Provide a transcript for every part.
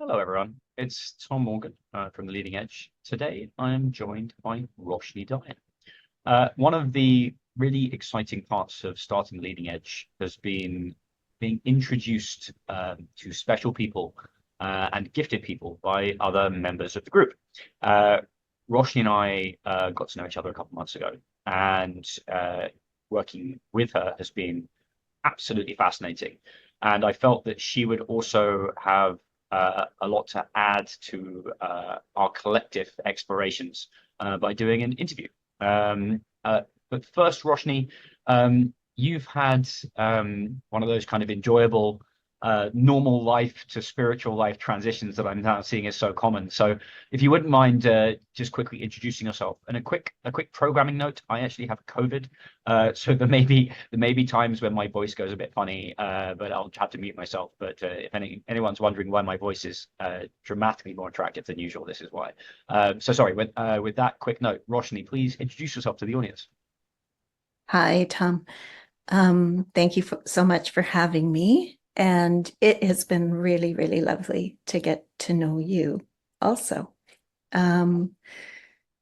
Hello, everyone. It's Tom Morgan from The Leading Edge. Today, I am joined by Roshni Daya. One of the really exciting parts of starting Leading Edge has been being introduced to special people and gifted people by other members of the group. Uh, Roshni and I got to know each other a couple months ago, and working with her has been absolutely fascinating. And I felt that she would also have a lot to add to our collective explorations by doing an interview. But first, Roshni, you've had one of those kind of enjoyable normal life to spiritual life transitions that I'm now seeing is so common. So if you wouldn't mind just quickly introducing yourself and a quick programming note, I actually have COVID, so there may be times when my voice goes a bit funny, but I'll have to mute myself. But if anyone's wondering why my voice is dramatically more attractive than usual, this is why. So sorry. With that quick note, Roshni, please introduce yourself to the audience. Hi, Tom. Thank you so much for having me. And it has been really, really lovely to get to know you also. Um,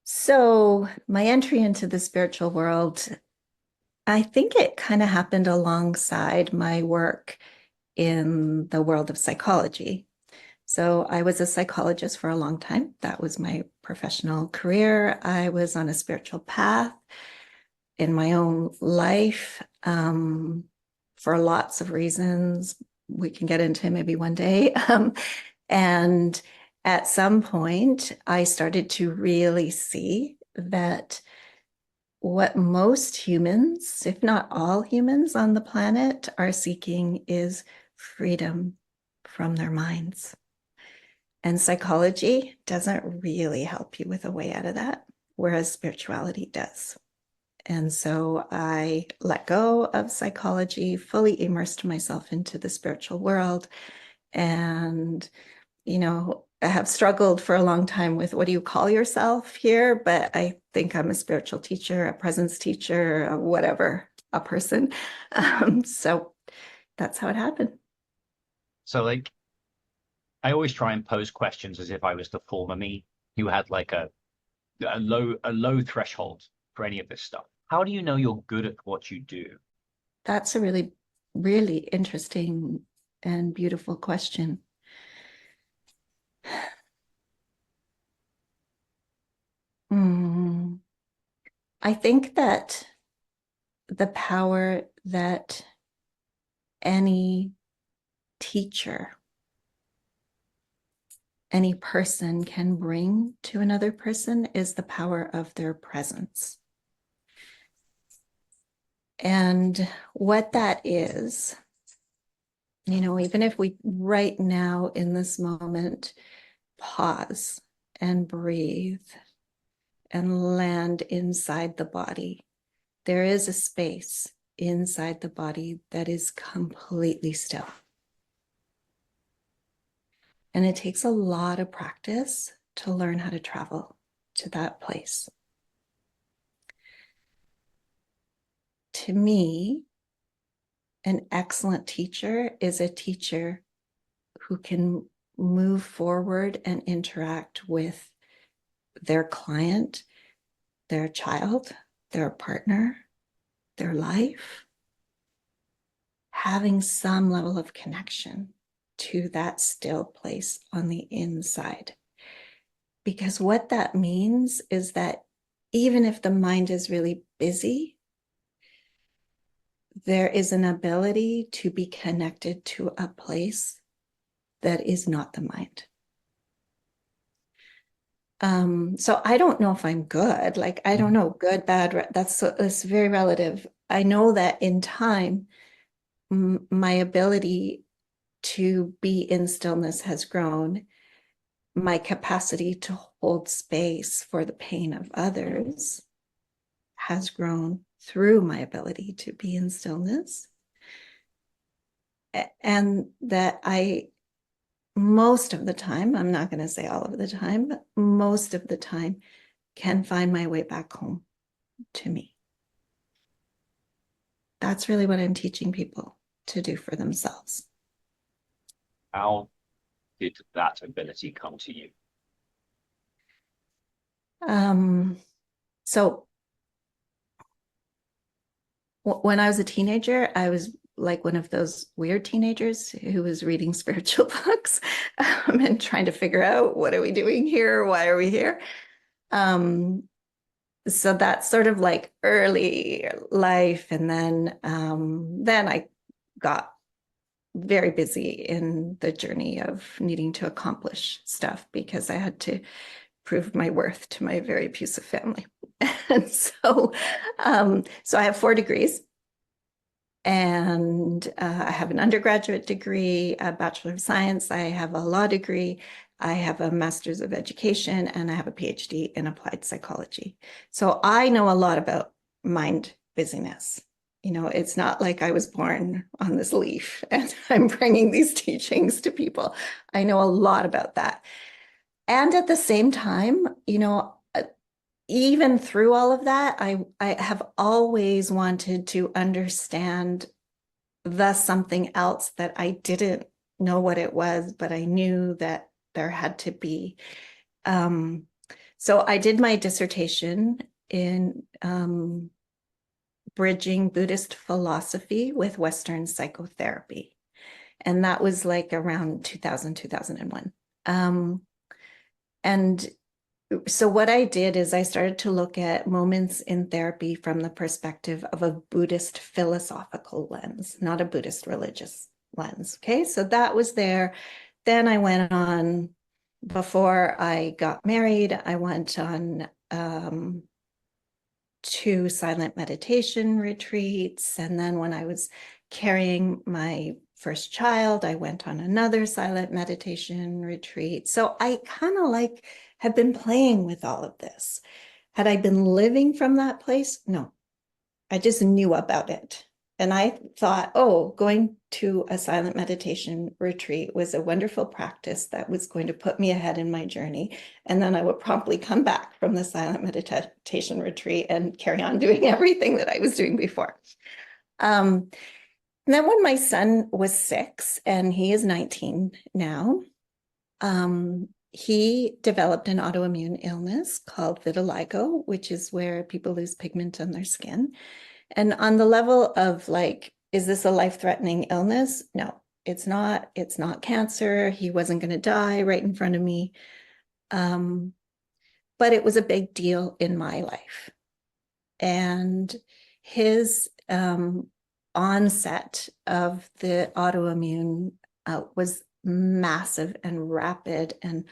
so, my entry into the spiritual world, I think it kind of happened alongside my work in the world of psychology. So, I was a psychologist for a long time. That was my professional career. I was on a spiritual path in my own life for lots of reasons we can get into maybe one day. And at some point, I started to really see that what most humans, if not all humans on the planet, are seeking is freedom from their minds. And psychology doesn't really help you with a way out of that, whereas spirituality does. And so I let go of psychology, fully immersed myself into the spiritual world. And, I have struggled for a long time with what do you call yourself here? But I think I'm a spiritual teacher, a presence teacher, whatever, a person. So that's how it happened. So like, I always try and pose questions as if I was the former me who had like a low threshold for any of this stuff. How do you know you're good at what you do? That's a really, really interesting and beautiful question. Hmm. I think that the power that any teacher, any person can bring to another person is the power of their presence. And what that is, even if we right now in this moment pause and breathe and land inside the body, there is a space inside the body that is completely still. And it takes a lot of practice to learn how to travel to that place. To me, an excellent teacher is a teacher who can move forward and interact with their client, their child, their partner, their life, having some level of connection to that still place on the inside. Because what that means is that even if the mind is really busy, there is an ability to be connected to a place that is not the mind. So I don't know if I'm good. Like, I don't know, good, bad. That's very relative. I know that in time, my ability to be in stillness has grown. My capacity to hold space for the pain of others has grown through my ability to be in stillness. And that most of the time, I'm not going to say all of the time, but most of the time, can find my way back home to me. That's really what I'm teaching people to do for themselves. How did that ability come to you? So when I was a teenager, I was like one of those weird teenagers who was reading spiritual books and trying to figure out, what are we doing here? Why are we here? So that's sort of like early life. And then I got very busy in the journey of needing to accomplish stuff because I had to prove my worth to my very abusive family. And so I have 4 degrees. And I have an undergraduate degree, a Bachelor of Science. I have a law degree. I have a Master's of Education, and I have a PhD in applied psychology. So I know a lot about mind busyness. It's not like I was born on this leaf and I'm bringing these teachings to people. I know a lot about that. And at the same time, even through all of that, I have always wanted to understand the something else that I didn't know what it was, but I knew that there had to be. So I did my dissertation in bridging Buddhist philosophy with Western psychotherapy. And that was like around 2000, 2001. And so what I did is I started to look at moments in therapy from the perspective of a Buddhist philosophical lens, not a Buddhist religious lens. Okay, so that was there. Then I went on, before I got married, I went on 2 silent meditation retreats. And then when I was carrying my first child, I went on another silent meditation retreat. So I kind of like have been playing with all of this. Had I been living from that place? No, I just knew about it. And I thought, oh, going to a silent meditation retreat was a wonderful practice that was going to put me ahead in my journey. And then I would promptly come back from the silent meditation retreat and carry on doing everything that I was doing before. And then when my son was 6 and he is 19 now, he developed an autoimmune illness called vitiligo, which is where people lose pigment on their skin. And on the level of like, is this a life-threatening illness? No, it's not. It's not cancer. He wasn't going to die right in front of me. But it was a big deal in my life. And his onset of the autoimmune was massive and rapid. And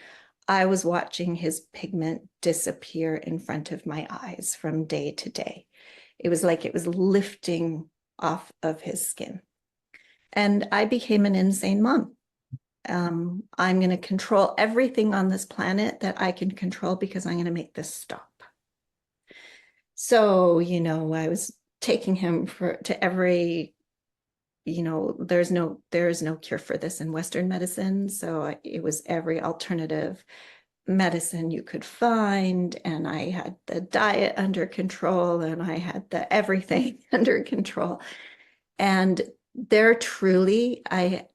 I was watching his pigment disappear in front of my eyes from day to day. It was like it was lifting off of his skin. And I became an insane mom. I'm going to control everything on this planet that I can control because I'm going to make this stop. So, I was taking him to every, there is no cure for this in Western medicine. So it was every alternative medicine you could find, and I had the diet under control, and I had the everything under control. And there truly, I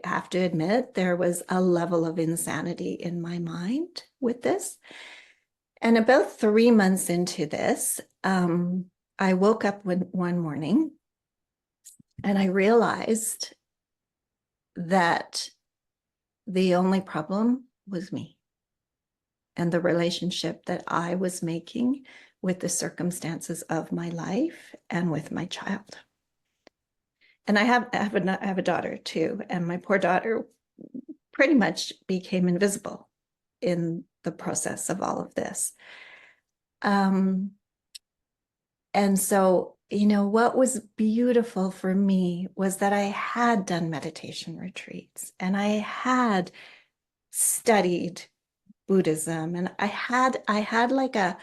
have to admit, there was a level of insanity in my mind with this. And about 3 months into this, I woke up one morning and I realized that the only problem was me and the relationship that I was making with the circumstances of my life and with my child. And I have a daughter too, and my poor daughter pretty much became invisible in the process of all of this. And so, what was beautiful for me was that I had done meditation retreats and I had studied Buddhism, and I had like a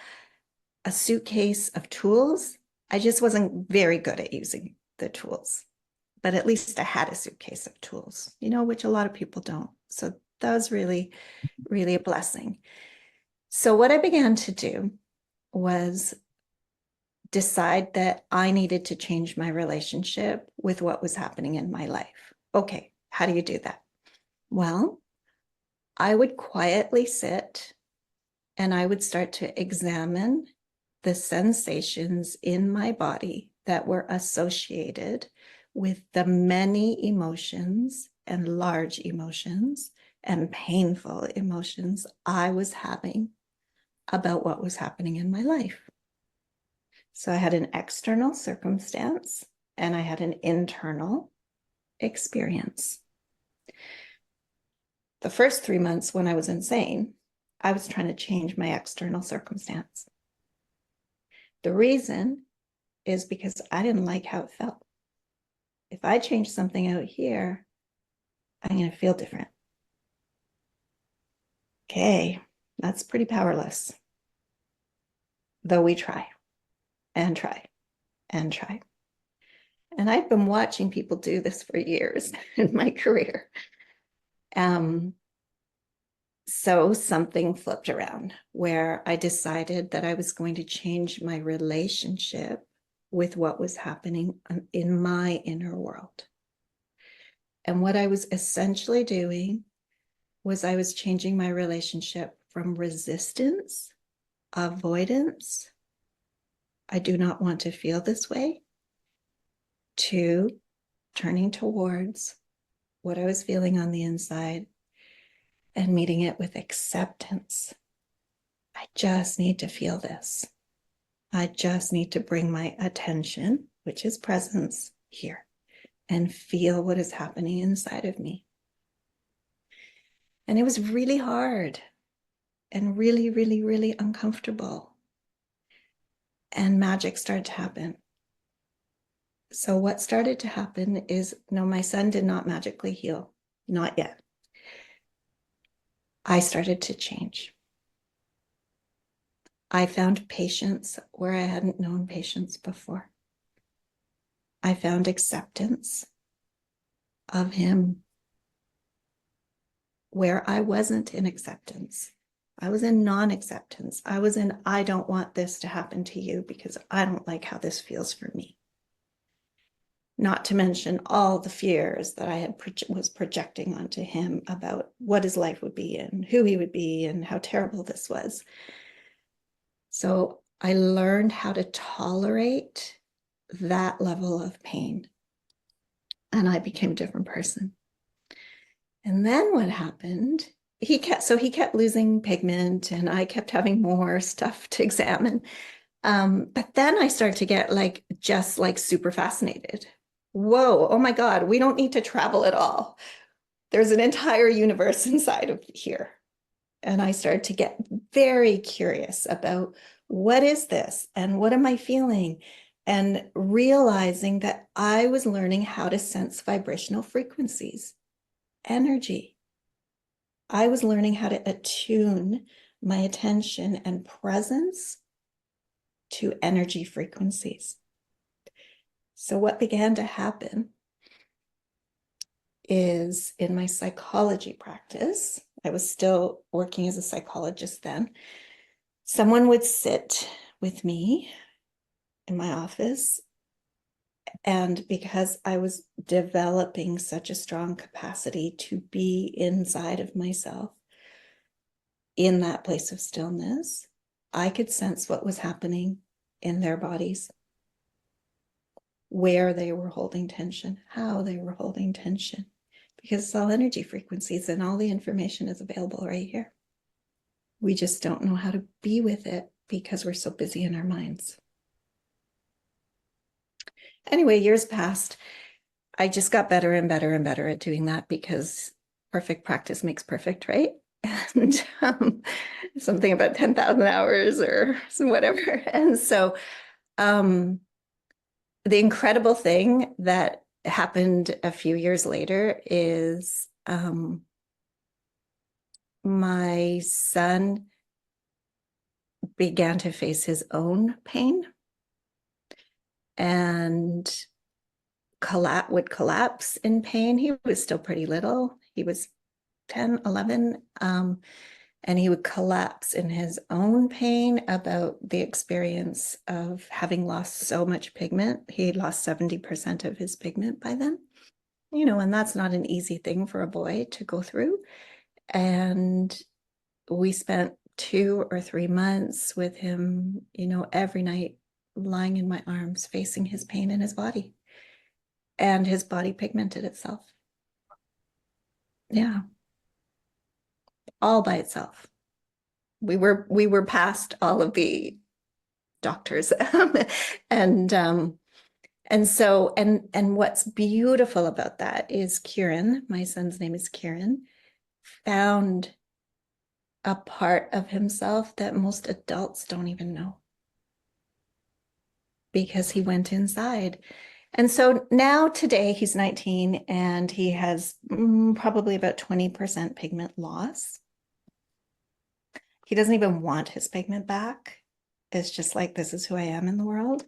suitcase of tools. I just wasn't very good at using the tools, but at least I had a suitcase of tools, which a lot of people don't. So that was really, really a blessing. So what I began to do was decide that I needed to change my relationship with what was happening in my life. Okay, how do you do that? Well, I would quietly sit and I would start to examine the sensations in my body that were associated with the many emotions and large emotions and painful emotions I was having about what was happening in my life. So I had an external circumstance and I had an internal experience. The first 3 months when I was insane, I was trying to change my external circumstance. The reason is because I didn't like how it felt. If I change something out here, I'm going to feel different. Okay, that's pretty powerless. Though we try and try and try. And I've been watching people do this for years in my career. So something flipped around where I decided that I was going to change my relationship with what was happening in my inner world. And what I was essentially doing was I was changing my relationship from resistance, avoidance, I do not want to feel this way, to turning towards what I was feeling on the inside and meeting it with acceptance. I just need to feel this. I just need to bring my attention, which is presence, here and feel what is happening inside of me. And it was really hard and really, really, really uncomfortable. And magic started to happen. So what started to happen is, no, my son did not magically heal, not yet. I started to change. I found patience where I hadn't known patience before. I found acceptance of him where I wasn't in acceptance. I was in non-acceptance. I was in, I don't want this to happen to you because I don't like how this feels for me. Not to mention all the fears that I was projecting onto him about what his life would be and who he would be and how terrible this was. So I learned how to tolerate that level of pain. And I became a different person. And then what happened, he kept losing pigment and I kept having more stuff to examine. But then I started to get just super fascinated. Whoa, oh my God, we don't need to travel at all. There's an entire universe inside of here. And I started to get very curious about what is this and what am I feeling? And realizing that I was learning how to sense vibrational frequencies, energy. I was learning how to attune my attention and presence to energy frequencies. So what began to happen is, in my psychology practice, I was still working as a psychologist then, someone would sit with me in my office, and because I was developing such a strong capacity to be inside of myself in that place of stillness, I could sense what was happening in their bodies, where they were holding tension, how they were holding tension, because it's all energy frequencies and all the information is available right here. We just don't know how to be with it because we're so busy in our minds. Anyway, years passed. I just got better and better and better at doing that because perfect practice makes perfect, right? And something about 10,000 hours or whatever. And so the incredible thing that happened a few years later is my son began to face his own pain and would collapse in pain. He was still pretty little. He was 10, 11, and he would collapse in his own pain about the experience of having lost so much pigment. He lost 70% of his pigment by then, and that's not an easy thing for a boy to go through. And we spent 2 or 3 months with him, every night lying in my arms, facing his pain in his body. And his body pigmented itself. Yeah. All by itself. We were past all of the doctors. And what's beautiful about that is Kieran, my son's name is Kieran, found a part of himself that most adults don't even know, because he went inside. And so now today he's 19 and he has probably about 20% pigment loss. He doesn't even want his pigment back. It's just like, this is who I am in the world.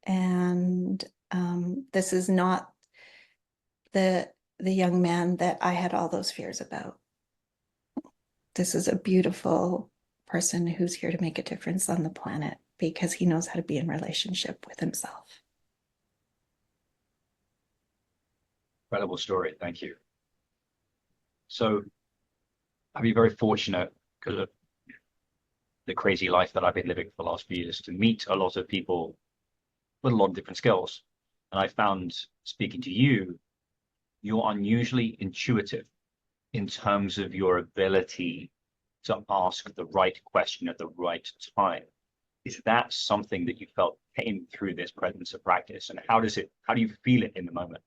And this is not the young man that I had all those fears about. This is a beautiful person who's here to make a difference on the planet because he knows how to be in relationship with himself. Incredible story. Thank you. So I've been very fortunate, because of the crazy life that I've been living for the last few years, to meet a lot of people with a lot of different skills. And I found, speaking to you, you're unusually intuitive in terms of your ability to ask the right question at the right time. Is that something that you felt came through this presence of practice? And how do you feel it in the moment?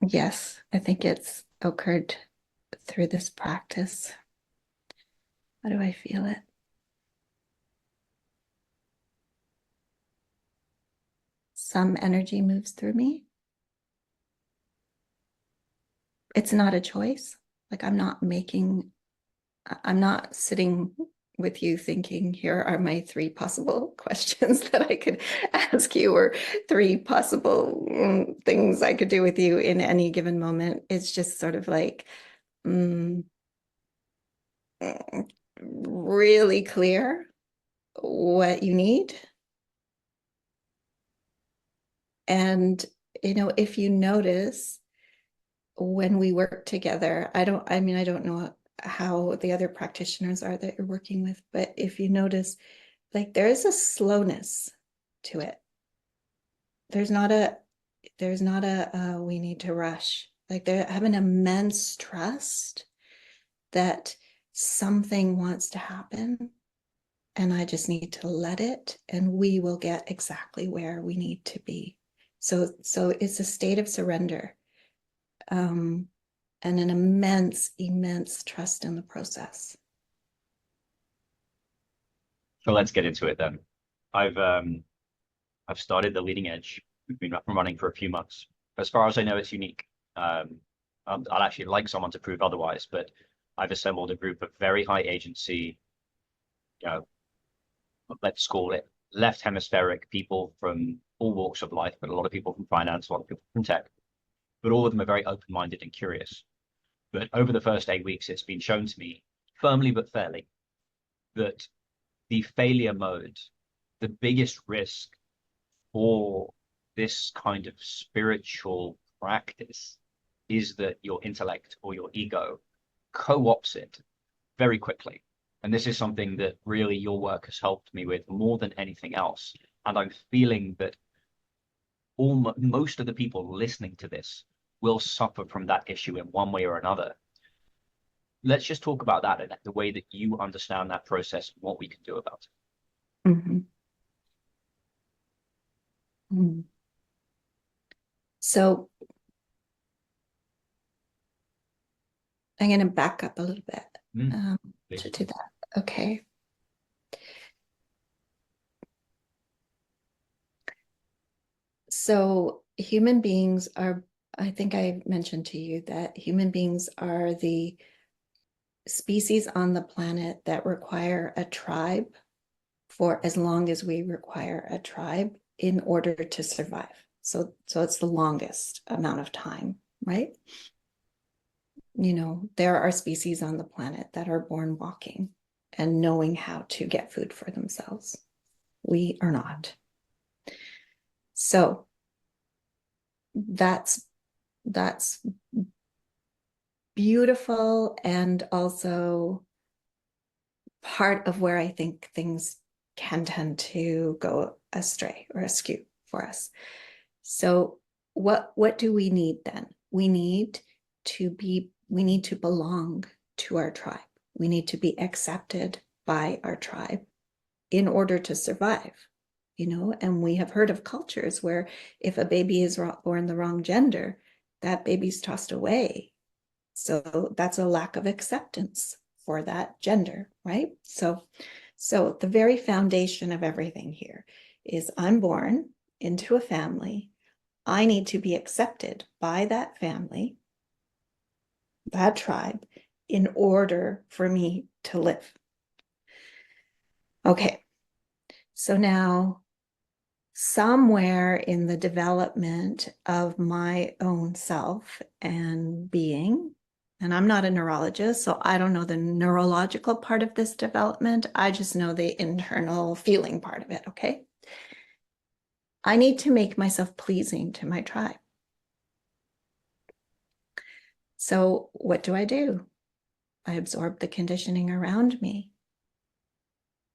Yes, I think it's occurred through this practice. How do I feel it? Some energy moves through me. It's not a choice. Like, I'm not sitting with you thinking, here are my 3 possible questions that I could ask you, or 3 possible things I could do with you in any given moment. It's just sort of like really clear what you need. And, if you notice, when we work together, I don't know how the other practitioners are that you're working with, but if you notice, like, there is a slowness to it. There's not a we need to rush. Like, they have an immense trust that something wants to happen, and I just need to let it, and we will get exactly where we need to be. So it's a state of surrender, and an immense trust in the process. So let's get into it then. I've started the leading edge. We've been up and running for a few months. As far as I know, it's unique. I'll actually like someone to prove otherwise, but I've assembled a group of very high agency, you know, let's call it left hemispheric people from all walks of life, but a lot of people from finance, a lot of people from tech, but all of them are very open-minded and curious. But over the first 8 weeks, it's been shown to me, firmly but fairly, that the failure mode, the biggest risk for this kind of spiritual practice, is that your intellect or your ego co-opts it very quickly. And this is something that really your work has helped me with more than anything else. And I'm feeling that most of the people listening to this will suffer from that issue in one way or another. Let's just talk about that and the way that you understand that process and what we can do about it. Mm-hmm. Mm-hmm. So I'm going to back up a little bit to that. Okay. So human beings are, I think I mentioned to you that human beings are the species on the planet that require a tribe for as long as we require a tribe in order to survive. So it's the longest amount of time, right? There are species on the planet that are born walking and knowing how to get food for themselves. We are not. So that's that's beautiful, and also part of where I think things can tend to go astray or askew for us. So what do we need then? We need to belong to our tribe. We need to be accepted by our tribe in order to survive, and we have heard of cultures where if a baby is born the wrong gender, that baby's tossed away. So that's a lack of acceptance for that gender, right? So the very foundation of everything here is I'm born into a family. I need to be accepted by that family, that tribe, in order for me to live. Okay, so now somewhere in the development of my own self and being, and I'm not a neurologist, so I don't know the neurological part of this development. I just know the internal feeling part of it, okay? I need to make myself pleasing to my tribe. So what do? I absorb the conditioning around me.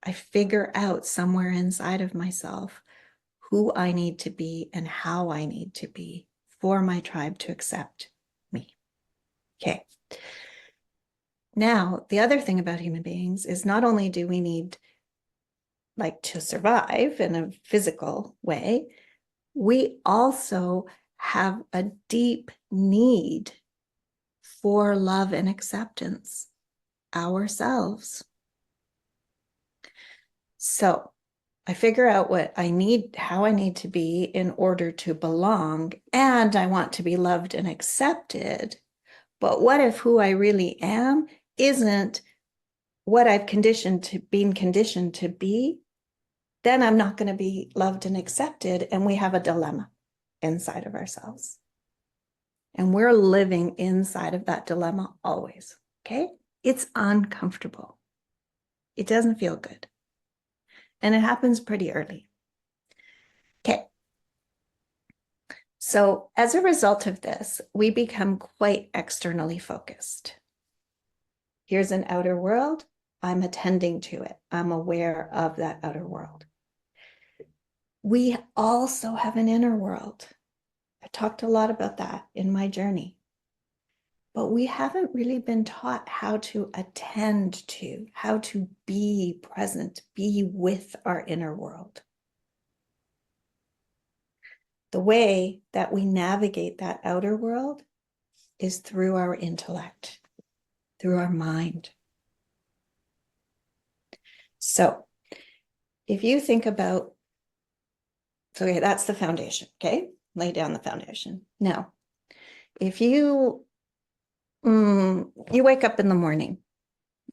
I figure out somewhere inside of myself who I need to be and how I need to be for my tribe to accept me. Okay. Now, the other thing about human beings is not only do we need to survive in a physical way, we also have a deep need for love and acceptance ourselves. So I figure out what I need, how I need to be in order to belong, and I want to be loved and accepted. But what if who I really am isn't what I've been conditioned to be? Then I'm not going to be loved and accepted, and we have a dilemma inside of ourselves. And we're living inside of that dilemma always, okay? It's uncomfortable. It doesn't feel good. And it happens pretty early. Okay. So as a result of this, we become quite externally focused. Here's an outer world. I'm attending to it. I'm aware of that outer world. We also have an inner world. I talked a lot about that in my journey. But we haven't really been taught how to attend to, how to be present, be with our inner world. The way that we navigate that outer world is through our intellect, through our mind. So if you think about, okay, that's the foundation, okay? Lay down the foundation. Now, if you wake up in the morning,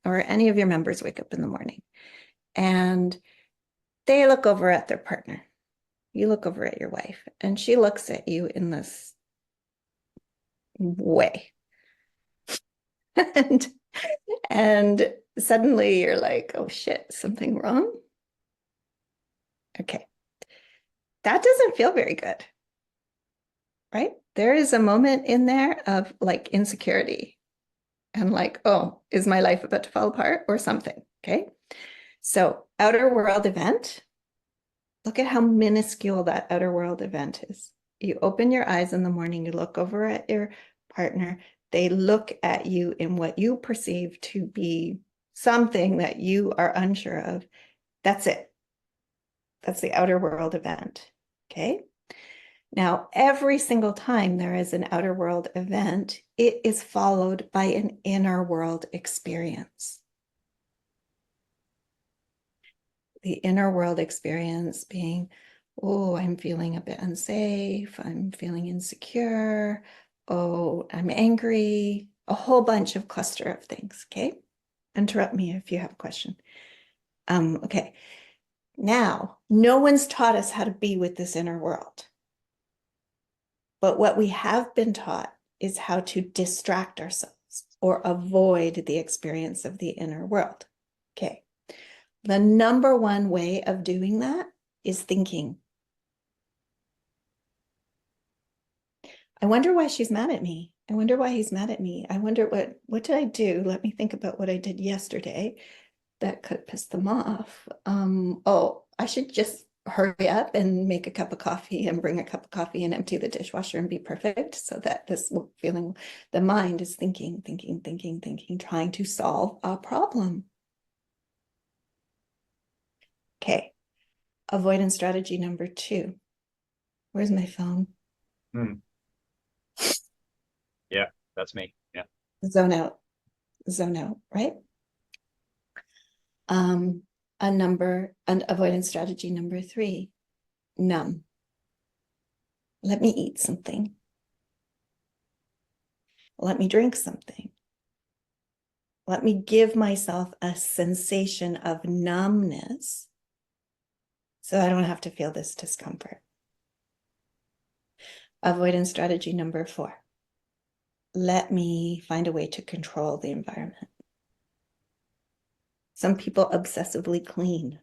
or any of your members wake up in the morning, and they look over at their partner. You look over at your wife, and she looks at you in this way. and suddenly you're like, oh shit, something wrong? Okay. That doesn't feel very good, right? There is a moment in there of insecurity and oh, is my life about to fall apart or something? Okay. So outer world event, look at how minuscule that outer world event is. You open your eyes in the morning, you look over at your partner, they look at you in what you perceive to be something that you are unsure of. That's it. That's the outer world event. Okay. Now, every single time there is an outer world event, it is followed by an inner world experience. The inner world experience being, oh, I'm feeling a bit unsafe. I'm feeling insecure. Oh, I'm angry. A whole bunch of cluster of things. Okay. Interrupt me if you have a question. Okay. Now, no one's taught us how to be with this inner world. But what we have been taught is how to distract ourselves or avoid the experience of the inner world. Okay. The number one way of doing that is thinking. I wonder why she's mad at me. I wonder why he's mad at me. I wonder what did I do? Let me think about what I did yesterday that could piss them off. Oh, I should just hurry up and make a cup of coffee and bring a cup of coffee and empty the dishwasher and be perfect so that this feeling, the mind is thinking, trying to solve a problem. Okay. Avoidance strategy number 2. Where's my phone? Hmm. Yeah, that's me. Yeah. Zone out, right? Um, an avoidance strategy number 3, numb. Let me eat something. Let me drink something. Let me give myself a sensation of numbness so I don't have to feel this discomfort. Avoidance strategy number 4. Let me find a way to control the environment. Some people obsessively clean.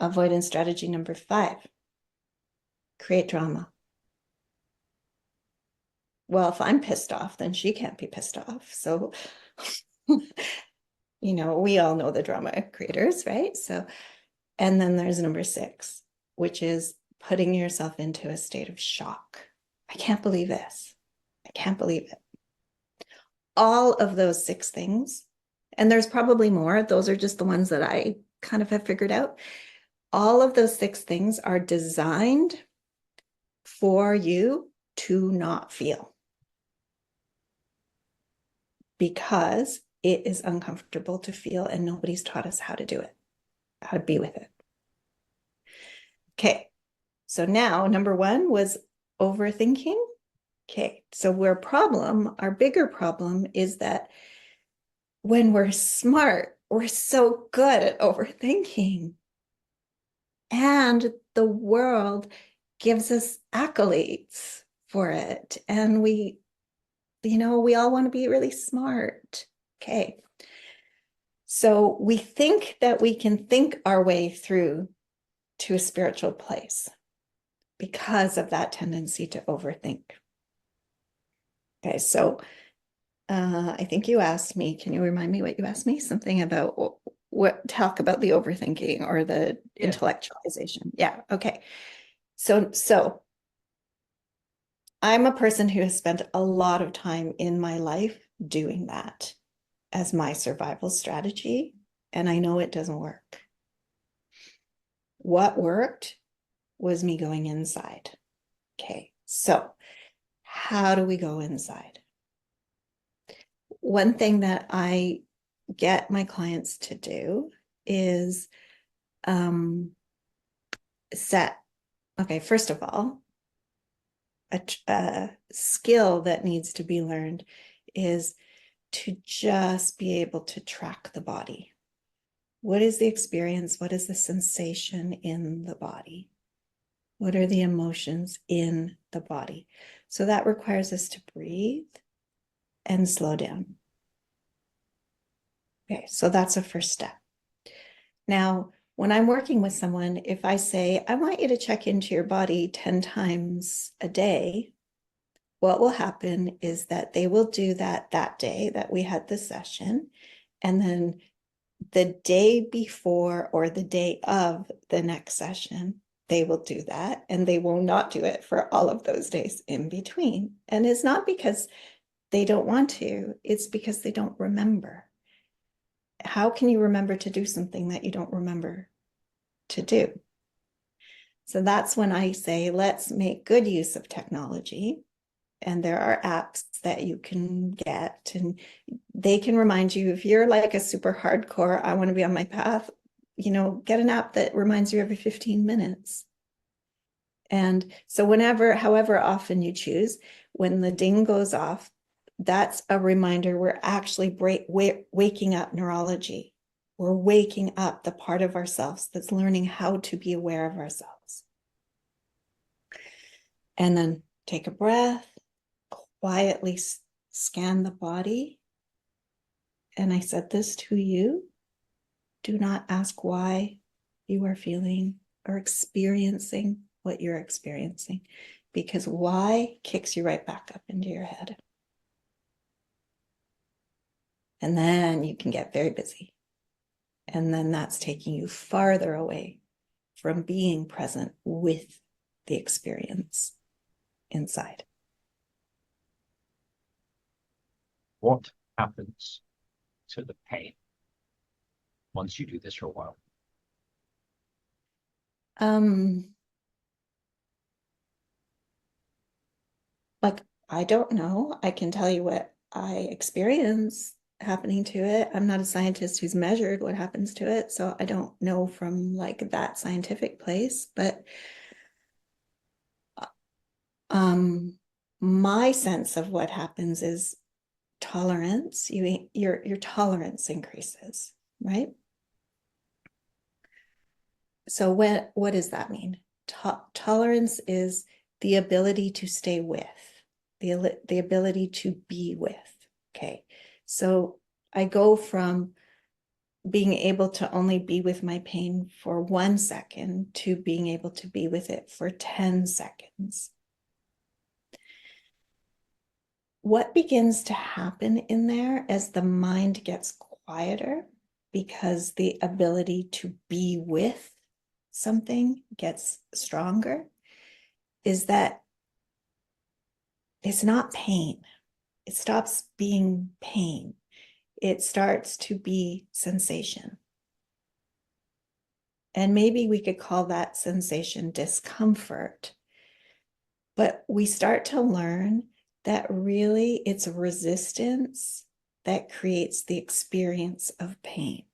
Avoidance strategy number 5. Create drama. Well, if I'm pissed off, then she can't be pissed off. So, we all know the drama creators, right? So, and then there's number 6, which is putting yourself into a state of shock. I can't believe this. I can't believe it. All of those 6 things, and there's probably more, those are just the ones that I kind of have figured out. All of those 6 things are designed for you to not feel because it is uncomfortable to feel and nobody's taught us how to do it, how to be with it. Okay, so now number 1 was overthinking. Okay, so our bigger problem is that when we're smart, we're so good at overthinking. And the world gives us accolades for it. And we all want to be really smart. Okay. So we think that we can think our way through to a spiritual place because of that tendency to overthink. Okay, so I think you asked me, can you remind me what you asked me? Something about talk about the overthinking or the intellectualization. Yeah, okay. So I'm a person who has spent a lot of time in my life doing that as my survival strategy, and I know it doesn't work. What worked was me going inside. Okay, so how do we go inside? One thing that I get my clients to do is first of all, a skill that needs to be learned is to just be able to track the body. What is the experience? What is the sensation in the body? What are the emotions in the body? So that requires us to breathe and slow down. Okay, so that's a first step. Now, when I'm working with someone, if I say, I want you to check into your body 10 times a day, what will happen is that they will do that day that we had the session. And then the day before or the day of the next session, they will do that. And they will not do it for all of those days in between. And it's not because they don't want to, it's because they don't remember. How can you remember to do something that you don't remember to do? So that's when I say, let's make good use of technology. And there are apps that you can get, and they can remind you if you're like a super hardcore, I want to be on my path, get an app that reminds you every 15 minutes. And so however often you choose, when the ding goes off, that's a reminder we're actually waking up neurology. We're waking up the part of ourselves that's learning how to be aware of ourselves. And then take a breath, quietly scan the body. And I said this to you, do not ask why you are feeling or experiencing what you're experiencing, because why kicks you right back up into your head. And then you can get very busy. And then that's taking you farther away from being present with the experience inside. What happens to the pain once you do this for a while? Like, I don't know. I can tell you what I experience happening to it. I'm not a scientist who's measured what happens to it, so I don't know from like that scientific place, but my sense of what happens is tolerance. Your tolerance increases, right? So what does that mean? Tolerance is the ability to stay with, the ability to be with. Okay. So I go from being able to only be with my pain for 1 second to being able to be with it for 10 seconds. What begins to happen in there as the mind gets quieter, because the ability to be with something gets stronger, is that it's not pain. It stops being pain. It starts to be sensation. And maybe we could call that sensation discomfort. But we start to learn that really it's resistance that creates the experience of pain.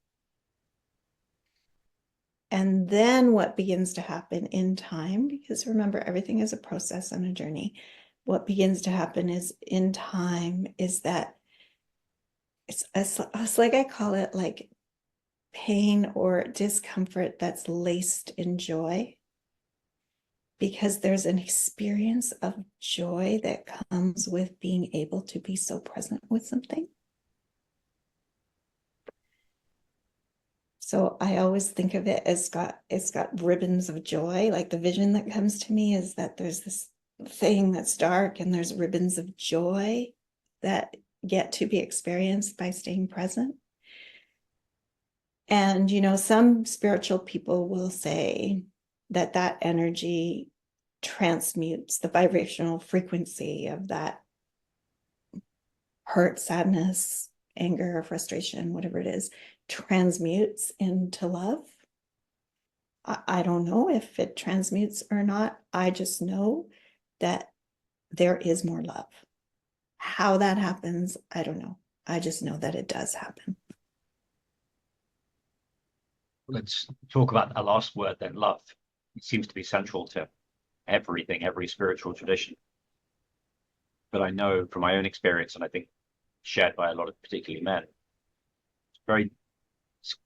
And then what begins to happen in time, because remember, everything is a process and a journey. What begins to happen is in time is that it's like I call it like pain or discomfort that's laced in joy, because there's an experience of joy that comes with being able to be so present with something. So I always think of it as it's got ribbons of joy. Like the vision that comes to me is that there's this thing that's dark and there's ribbons of joy that get to be experienced by staying present. And, you know, some spiritual people will say that that energy transmutes the vibrational frequency of that hurt, sadness, anger, frustration, whatever it is, transmutes into love. I don't know if it transmutes or not. I just know that there is more love. How that happens, I don't know. I just know that it does happen. Let's talk about a last word then, love. It seems to be central to everything, every spiritual tradition. But I know from my own experience, and I think shared by a lot of particularly men, very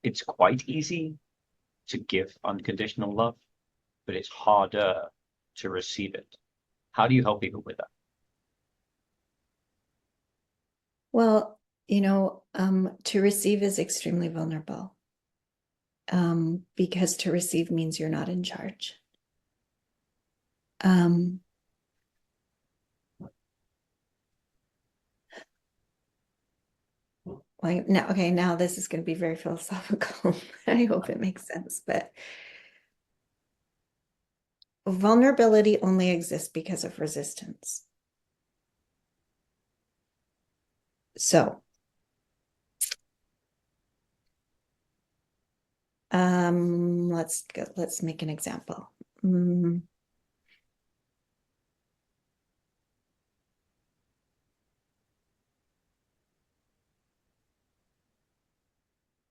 it's quite easy to give unconditional love, but it's harder to receive it. How do you help people with that? Well, you know, to receive is extremely vulnerable, because to receive means you're not in charge. Like now, okay, now this is going to be very philosophical. I hope it makes sense, but vulnerability only exists because of resistance. So, let's make an example.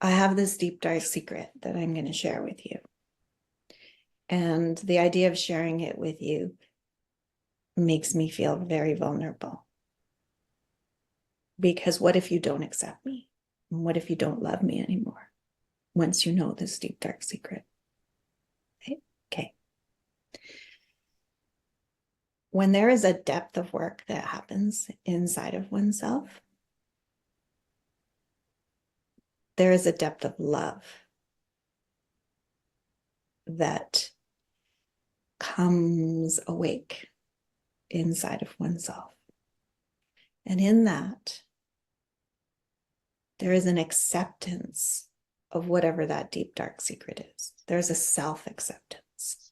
I have this deep, dark secret that I'm going to share with you. And the idea of sharing it with you makes me feel very vulnerable. Because what if you don't accept me? What if you don't love me anymore once you know this deep, dark secret? Okay. When there is a depth of work that happens inside of oneself, there is a depth of love that becomes awake inside of oneself. And in that, there is an acceptance of whatever that deep, dark secret is. There's a self-acceptance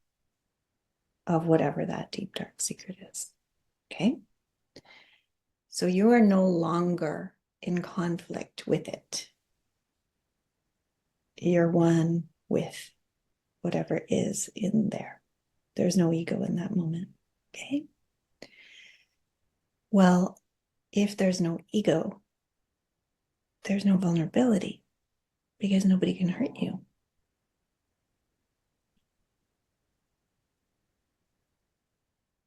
of whatever that deep, dark secret is. Okay? So you are no longer in conflict with it. You're one with whatever is in there. There's no ego in that moment. Okay? Well, if there's no ego, there's no vulnerability because nobody can hurt you.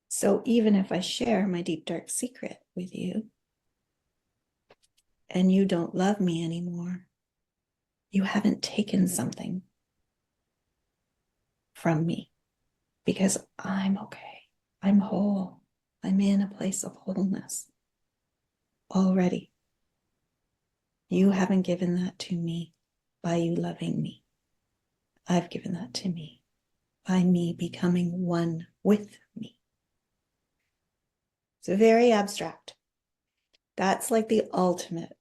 So even if I share my deep, dark secret with you and you don't love me anymore, you haven't taken something from me because I'm okay. I'm whole. I'm in a place of wholeness already. You haven't given that to me by you loving me. I've given that to me by me becoming one with me. It's very abstract. That's like the ultimate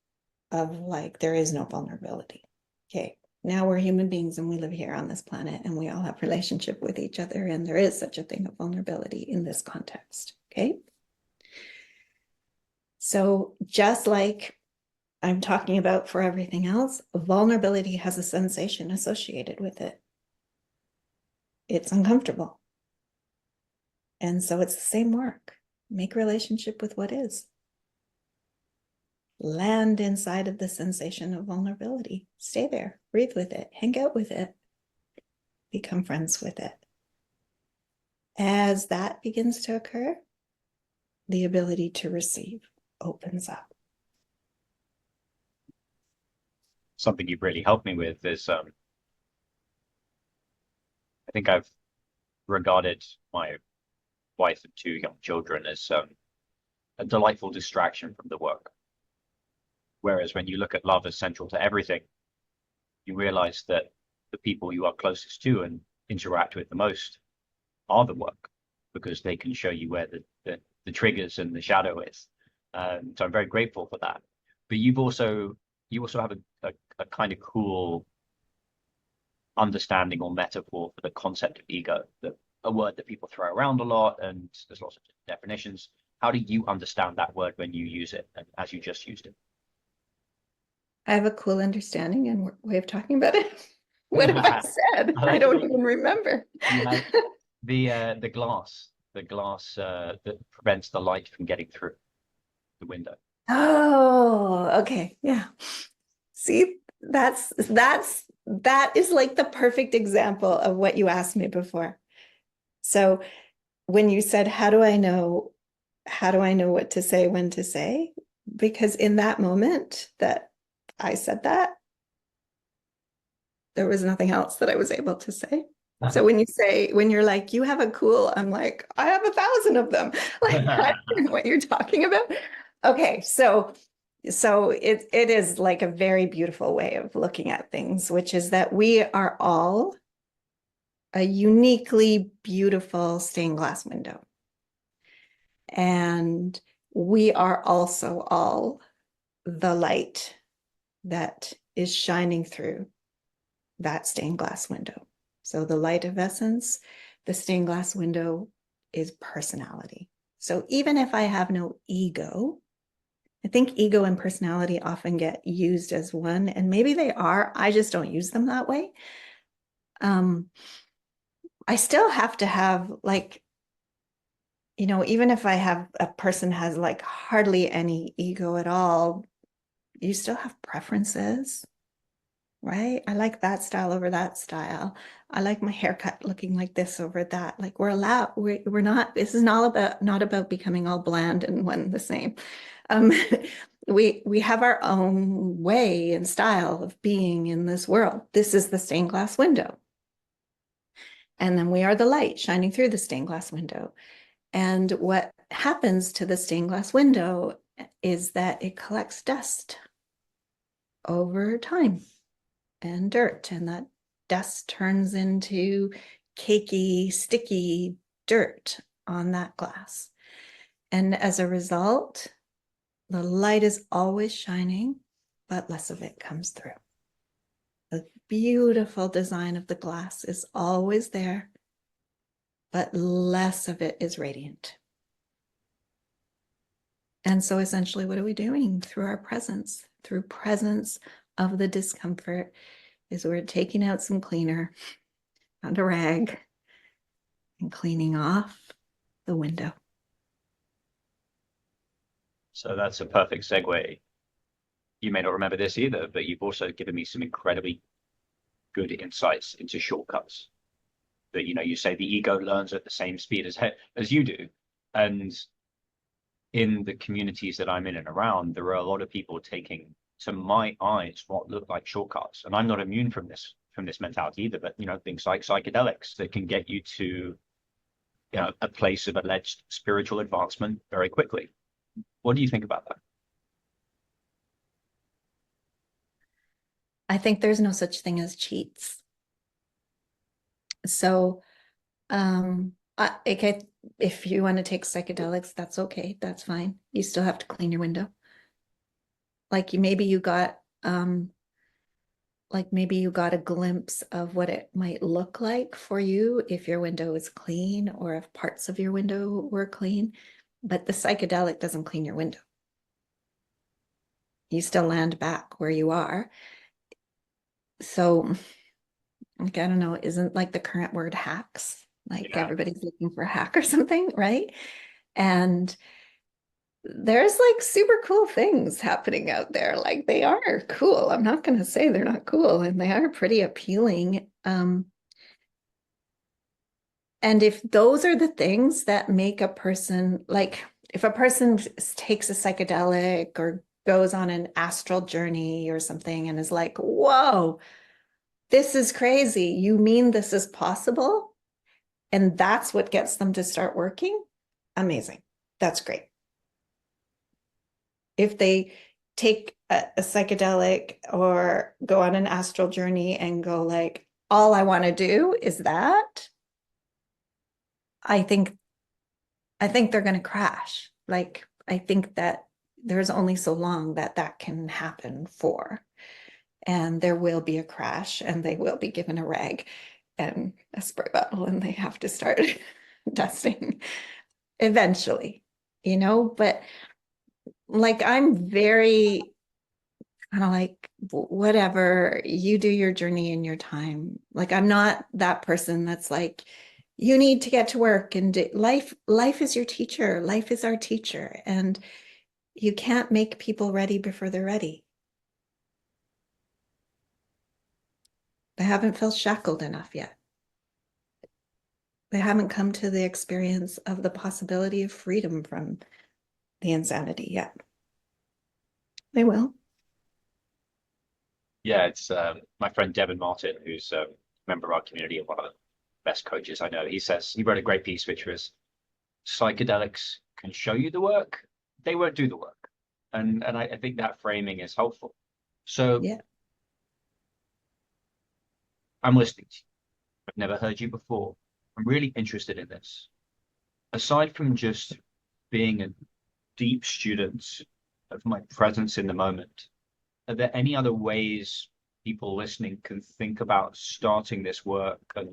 of like, there is no vulnerability. Okay, now we're human beings and we live here on this planet and we all have relationship with each other and there is such a thing of vulnerability in this context, okay? So just like I'm talking about for everything else, vulnerability has a sensation associated with it. It's uncomfortable. And so it's the same work. Make relationship with what is. Land inside of the sensation of vulnerability. Stay there, breathe with it, hang out with it, become friends with it. As that begins to occur, the ability to receive opens up. Something you've really helped me with is I think I've regarded my wife and two young children as a delightful distraction from the work. Whereas when you look at love as central to everything, you realize that the people you are closest to and interact with the most are the work, because they can show you where the triggers and the shadow is. So I'm very grateful for that. But you also have a kind of cool understanding or metaphor for the concept of ego, a word that people throw around a lot, and there's lots of definitions. How do you understand that word when you use it, and as you just used it? I have a cool understanding and way of talking about it. What have I said? I I like don't even remember. you have the glass that prevents the light from getting through the window. Oh, okay. Yeah. See, that is like the perfect example of what you asked me before. So when you said, how do I know what to say, when to say? Because in that moment that I said that, there was nothing else that I was able to say. So when you're like, you have a cool, I'm like, I have 1,000 of them. Like, I don't know what you're talking about. Okay, so it is like a very beautiful way of looking at things, which is that we are all a uniquely beautiful stained glass window. And we are also all the light that is shining through that stained glass window. So the light of essence, the stained glass window is personality. So even if I have no ego, I think ego and personality often get used as one, and maybe they are. I just don't use them that way. I still have to have like, even if I have a person has like hardly any ego at all, you still have preferences, right? I like that style over that style. I like my haircut looking like this over that. Like we're allowed, we're not, this is not about becoming all bland and one the same. We have our own way and style of being in this world. This is the stained glass window. And then we are the light shining through the stained glass window. And what happens to the stained glass window is that it collects dust over time and dirt. And that dust turns into cakey, sticky dirt on that glass. And as a result, the light is always shining, but less of it comes through. The beautiful design of the glass is always there, but less of it is radiant. And so essentially, what are we doing through our presence? Through presence of the discomfort is we're taking out some cleaner and a rag and cleaning off the window. So that's a perfect segue. You may not remember this either, but you've also given me some incredibly good insights into shortcuts. That, you say the ego learns at the same speed as you do. And in the communities that I'm in and around, there are a lot of people taking, to my eyes, what look like shortcuts. And I'm not immune from this mentality either, but things like psychedelics that can get you to a place of alleged spiritual advancement very quickly. What do you think about that? I think there's no such thing as cheats. So, okay, if you want to take psychedelics, that's okay. That's fine. You still have to clean your window. Like maybe you got a glimpse of what it might look like for you if your window is clean or if parts of your window were clean, but the psychedelic doesn't clean your window. You still land back where you are. So, like, I don't know, isn't like the current word hacks? Like everybody's looking for a hack or something, right? And there's like super cool things happening out there. Like they are cool. I'm not going to say they're not cool, and they are pretty appealing. And if those are the things that make a person, like if a person takes a psychedelic or goes on an astral journey or something and is like, whoa, this is crazy. You mean this is possible? And that's what gets them to start working? Amazing. That's great. If they take a psychedelic or go on an astral journey and go like, all I want to do is that, I think they're going to crash. Like, I think that there's only so long that that can happen for. And there will be a crash and they will be given a rag and a spray bottle and they have to start dusting eventually, but like I'm very kind of like, whatever, you do your journey in your time. Like I'm not that person that's like, you need to get to work and life is your teacher. Life is our teacher. And you can't make people ready before they're ready. They haven't felt shackled enough yet. They haven't come to the experience of the possibility of freedom from the insanity yet. They will. Yeah, it's my friend Devin Martin, who's a member of our community and one of the best coaches I know. He wrote a great piece, which was psychedelics can show you the work, they won't do the work. And I think that framing is helpful. So yeah. I'm listening to you. I've never heard you before. I'm really interested in this. Aside from just being a deep student of my presence in the moment, are there any other ways people listening can think about starting this work and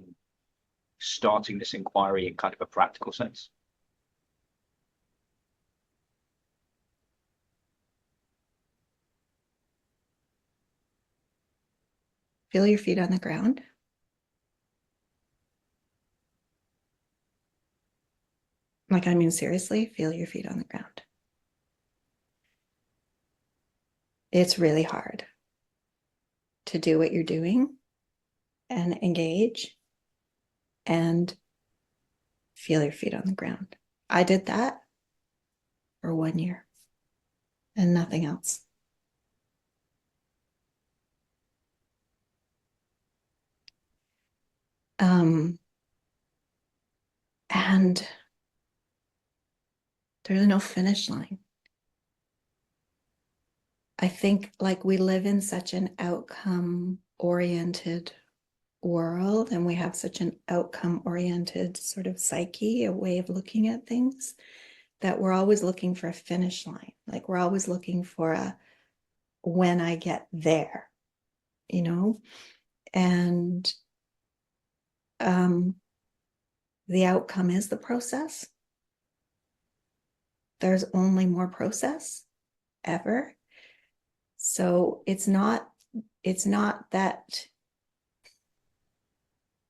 starting this inquiry in kind of a practical sense? Feel your feet on the ground. Like, I mean, seriously, feel your feet on the ground. It's really hard to do what you're doing and engage and feel your feet on the ground. I did that for 1 year and nothing else. And there's no finish line. I think like we live in such an outcome oriented world, and we have such an outcome-oriented sort of psyche, a way of looking at things, that we're always looking for a finish line. Like we're always looking for a when I get there, you know? And the outcome is the process. There's only more process ever. So it's not that,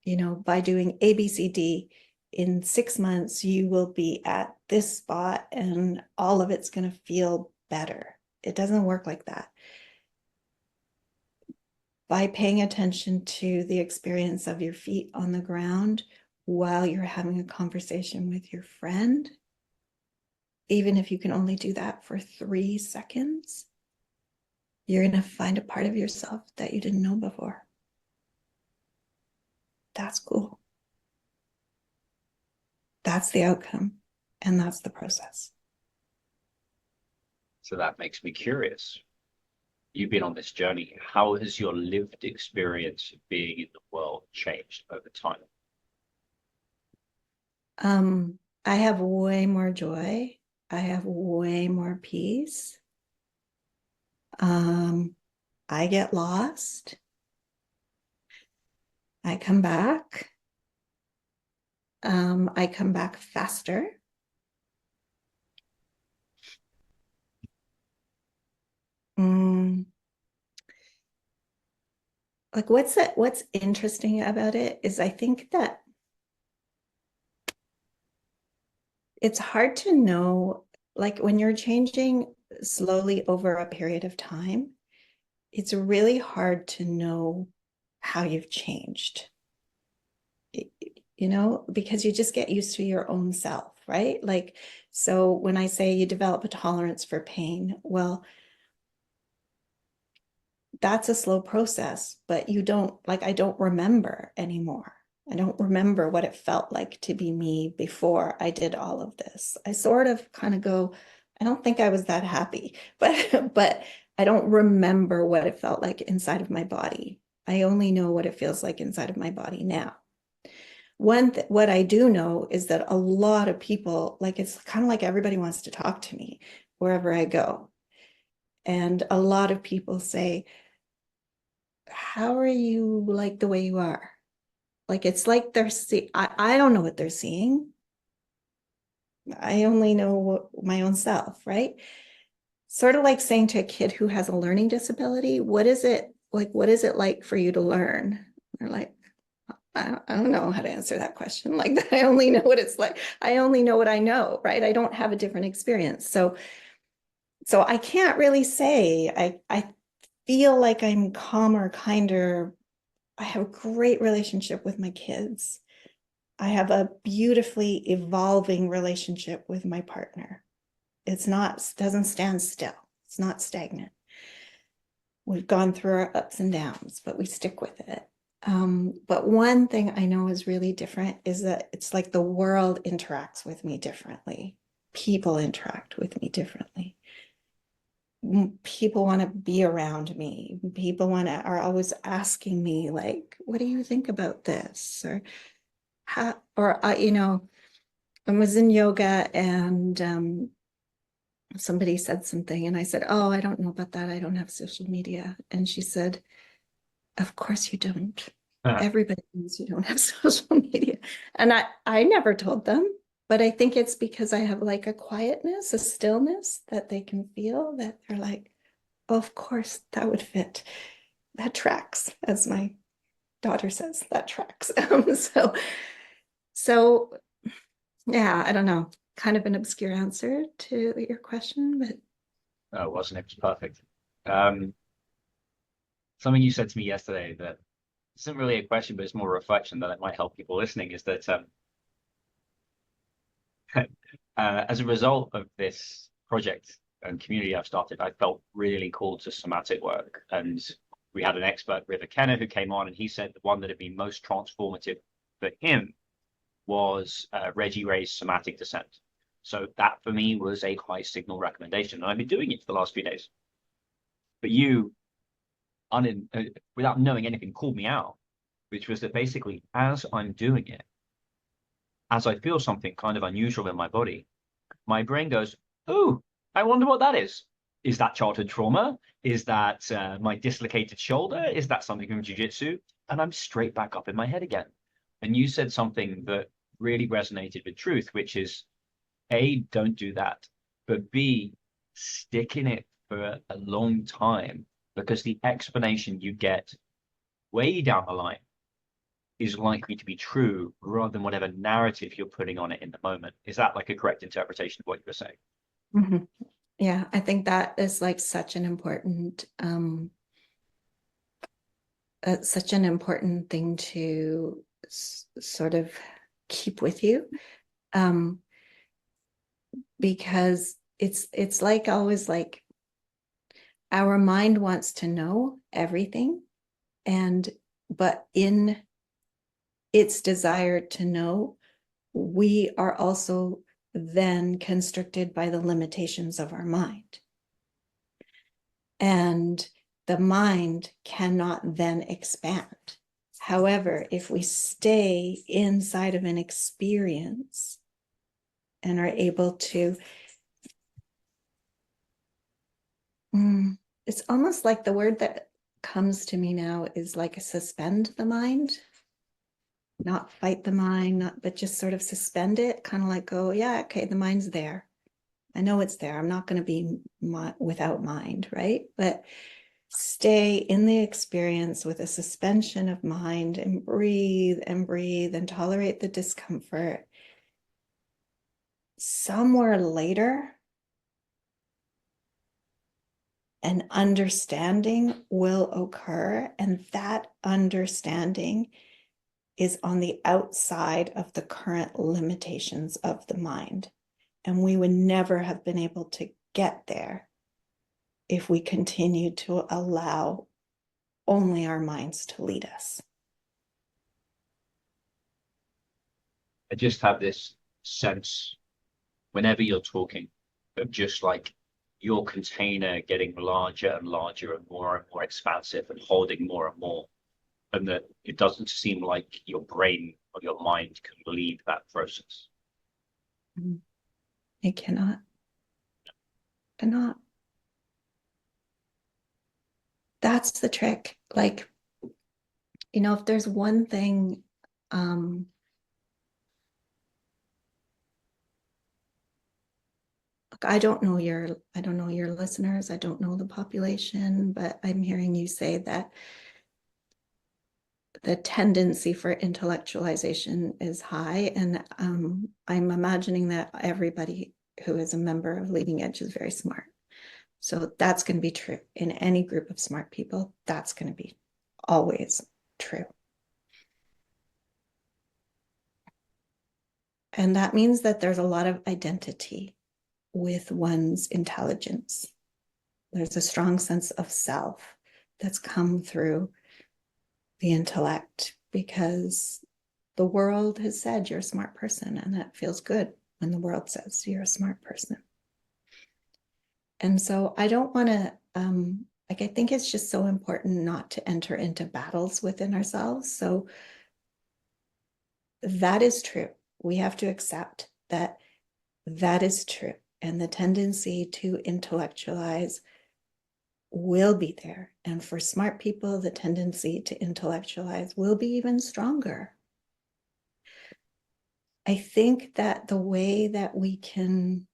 you know, by doing A, B, C, D, in 6 months, you will be at this spot and all of it's going to feel better. It doesn't work like that. By paying attention to the experience of your feet on the ground while you're having a conversation with your friend, even if you can only do that for 3 seconds, you're going to find a part of yourself that you didn't know before. That's cool. That's the outcome, and that's the process. So that makes me curious. You've been on this journey. How has your lived experience of being in the world changed over time? I have way more joy. I have way more peace. I get lost. I come back. I come back faster. Like what's interesting about it is I think that it's hard to know, like when you're changing slowly over a period of time, it's really hard to know how you've changed, you know, because you just get used to your own self, right? Like, so when I say you develop a tolerance for pain, well, that's a slow process, but you don't, like, I don't remember anymore. I don't remember what it felt like to be me before I did all of this. I sort of kind of go, I don't think I was that happy, but I don't remember what it felt like inside of my body. I only know what it feels like inside of my body now. What I do know is that a lot of people, like, it's kind of like everybody wants to talk to me wherever I go. And a lot of people say, how are you like the way you are? Like, it's like they're see I don't know what they're seeing. I only know my own self, right? Sort of like saying to a kid who has a learning disability, what is it like for you to learn? They're like, I don't know how to answer that question. Like, I only know what it's like. I only know what I know, right? I don't have a different experience. So I can't really say. I feel like I'm calmer, kinder. I have a great relationship with my kids. I have a beautifully evolving relationship with my partner. Doesn't stand still. It's not stagnant. We've gone through our ups and downs, but we stick with it. But one thing I know is really different is that it's like the world interacts with me differently. People interact with me differently. People want to be around me. People are always asking me, like, what do you think about this? Or how, or you know, I was in yoga and somebody said something and I said, oh, I don't know about that. I don't have social media. And she said, of course you don't. Everybody knows you don't have social media. And I never told them, but I think it's because I have like a quietness, a stillness that they can feel, that they're like, oh, of course that would fit. That tracks, as my daughter says, that tracks. So yeah, I don't know, kind of an obscure answer to your question, but It wasn't. It was perfect. Um, Something you said to me yesterday that isn't really a question, but it's more a reflection that it might help people listening is that as a result of this project and community I've started, I felt really called to somatic work. And we had an expert, River Kenner, who came on, and he said the one that had been most transformative for him was Reggie Ray's somatic descent. So that for me was a high signal recommendation. And I've been doing it for the last few days. But you, without knowing anything, called me out which was that basically, as I'm doing it, as I feel something kind of unusual in my body, my brain goes, "Oh, I wonder what that is. Is that childhood trauma? Is that my dislocated shoulder? Is that something from jujitsu?" And I'm straight back up in my head again. And you said something that really resonated with truth, which is A, don't do that, but B, stick in it for a long time, because the explanation you get way down the line is likely to be true rather than whatever narrative you're putting on it in the moment. Is that like a correct interpretation of what you were saying? Mm-hmm. Yeah, I think that is like such an important thing to sort of keep with you, um, because it's like always like our mind wants to know everything, and but in its desire to know, we are also then constricted by the limitations of our mind. And the mind cannot then expand. However, if we stay inside of an experience and are able to, it's almost like the word that comes to me now is like suspend the mind, not fight the mind, but just sort of suspend it, kind of like go, yeah, okay, the mind's there. I know it's there. I'm not going to be without mind, right? But stay in the experience with a suspension of mind and breathe and tolerate the discomfort. Somewhere later, an understanding will occur, and that understanding is on the outside of the current limitations of the mind. And we would never have been able to get there if we continued to allow only our minds to lead us. I just have this sense whenever you're talking of just like your container getting larger and larger and more expansive and holding more and more. And that it doesn't seem like your brain or your mind can lead that process. It cannot. Cannot. That's the trick. Like, if there's one thing, I don't know your listeners, I don't know the population, but I'm hearing you say that the tendency for intellectualization is high, and I'm imagining that everybody who is a member of Leading Edge is very smart. So that's going to be true in any group of smart people. That's going to be always true. And that means that there's a lot of identity with one's intelligence. There's a strong sense of self that's come through the intellect, because the world has said you're a smart person, and that feels good when the world says you're a smart person. And so I don't want to, I think it's just so important not to enter into battles within ourselves. So that is true. We have to accept that that is true. And the tendency to intellectualize will be there. And for smart people, the tendency to intellectualize will be even stronger. I think that the way that we can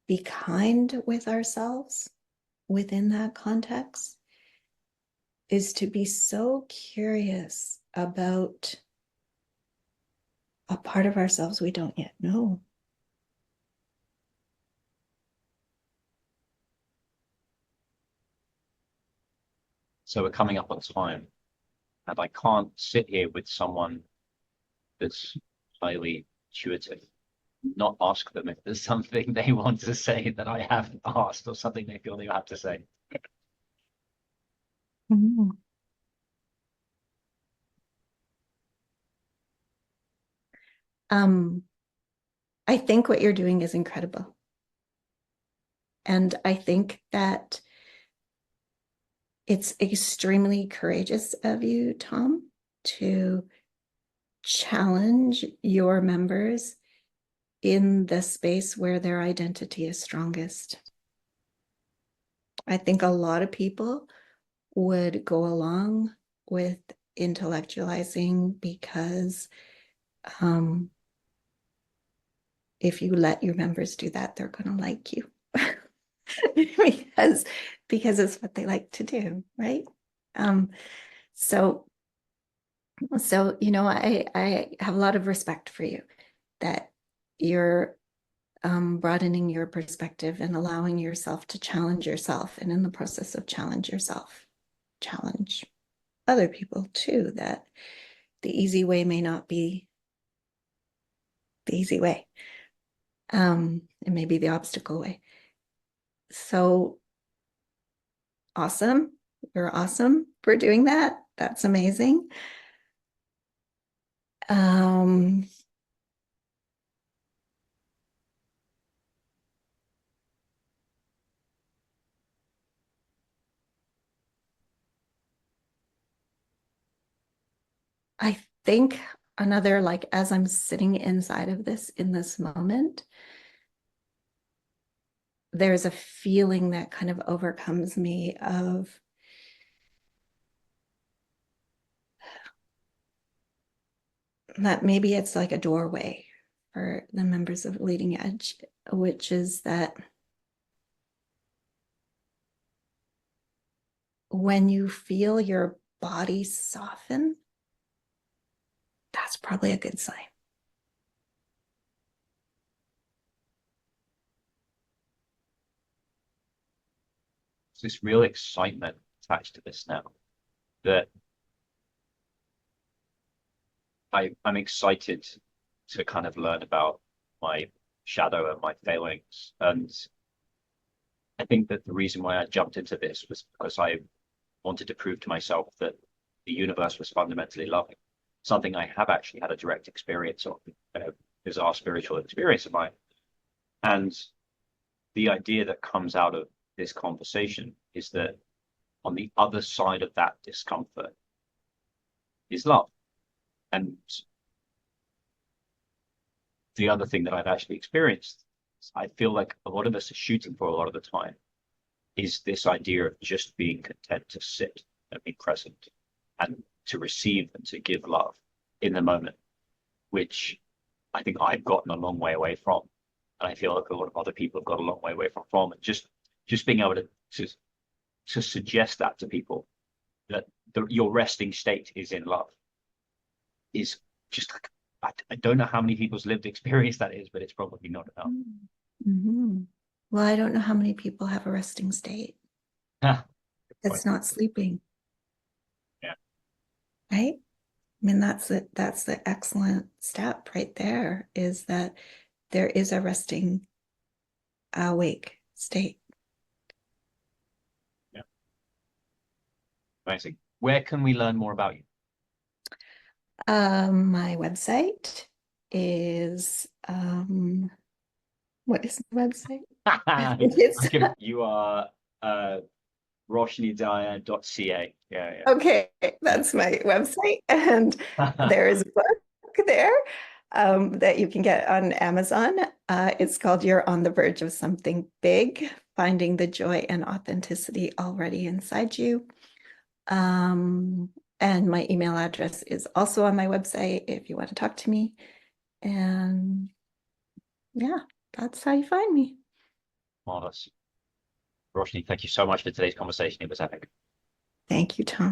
be kind with ourselves within that context is to be so curious about a part of ourselves we don't yet know. So we're coming up on time, and I can't sit here with someone that's highly intuitive, not ask them if there's something they want to say that I haven't asked or something they feel they have to say. Mm-hmm. I think what you're doing is incredible. And I think that it's extremely courageous of you, Tom, to challenge your members in the space where their identity is strongest. I think a lot of people would go along with intellectualizing because if you let your members do that, they're going to like you because it's what they like to do, right? So I have a lot of respect for you that you're broadening your perspective and allowing yourself to challenge yourself, and in the process of challenge other people too, that the easy way may not be the easy way. It may be the obstacle way. So awesome. You're awesome for doing that. That's amazing. I think another, like, as I'm sitting inside of this in this moment, there's a feeling that kind of overcomes me of that maybe it's like a doorway for the members of Leading Edge, which is that when you feel your body soften, that's probably a good sign. There's this real excitement attached to this now that I'm excited to kind of learn about my shadow and my failings. And I think that the reason why I jumped into this was because I wanted to prove to myself that the universe was fundamentally loving, something I have actually had a direct experience of, bizarre spiritual experience of mine. And the idea that comes out of this conversation is that on the other side of that discomfort is love. And the other thing that I've actually experienced, I feel like a lot of us are shooting for a lot of the time, is this idea of just being content to sit and be present and to receive and to give love in the moment, which I think I've gotten a long way away from. And I feel like a lot of other people have got a long way away from. And just being able to suggest that to people, that your resting state is in love, is just, I don't know how many people's lived experience that is, but it's probably not enough. Mm-hmm. Well, I don't know how many people have a resting state. That's not sleeping. Yeah. Right? I mean, that's the excellent step right there, is that there is a resting awake state. Yeah. Amazing. Where can we learn more about you? My website is what is the website? It's You are roshnidaya.ca. Yeah, okay, that's my website, and yeah. there is a book there that you can get on Amazon. It's called You're on the Verge of Something Big, Finding the Joy and Authenticity Already Inside You. And my email address is also on my website if you want to talk to me. And yeah, that's how you find me. Marvelous. Roshni, thank you so much for today's conversation. It was epic. Thank you, Tom.